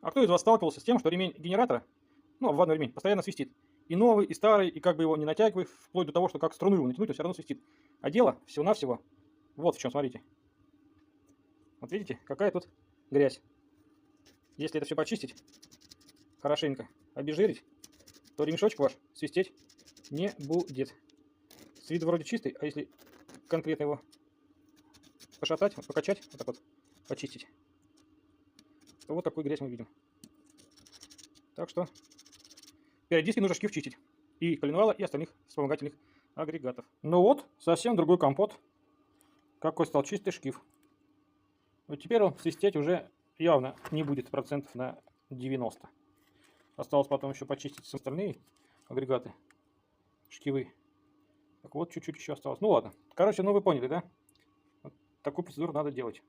А кто из вас сталкивался с тем, что ремень генератора, ну, обводной ремень, постоянно свистит? И новый, и старый, и как бы его не натягивай, вплоть до того, что как струну его натянуть, он все равно свистит. А дело всего-навсего вот в чем, смотрите. Вот видите, какая тут грязь. Если это все почистить, хорошенько обезжирить, то ремешочек ваш свистеть не будет. С виду вроде чистый, а если конкретно его пошатать, покачать, вот так вот, почистить, то вот такую грязь мы видим. Так что периодически нужно шкив чистить. И коленвала, и остальных вспомогательных агрегатов. Ну вот, совсем другой компот. Какой стал чистый шкив. Вот теперь он свистеть уже явно не будет процентов на 90. Осталось потом еще почистить остальные агрегаты, шкивы. Так вот, чуть-чуть еще осталось. Ну ладно. Короче, ну вы поняли, да? Вот такую процедуру надо делать.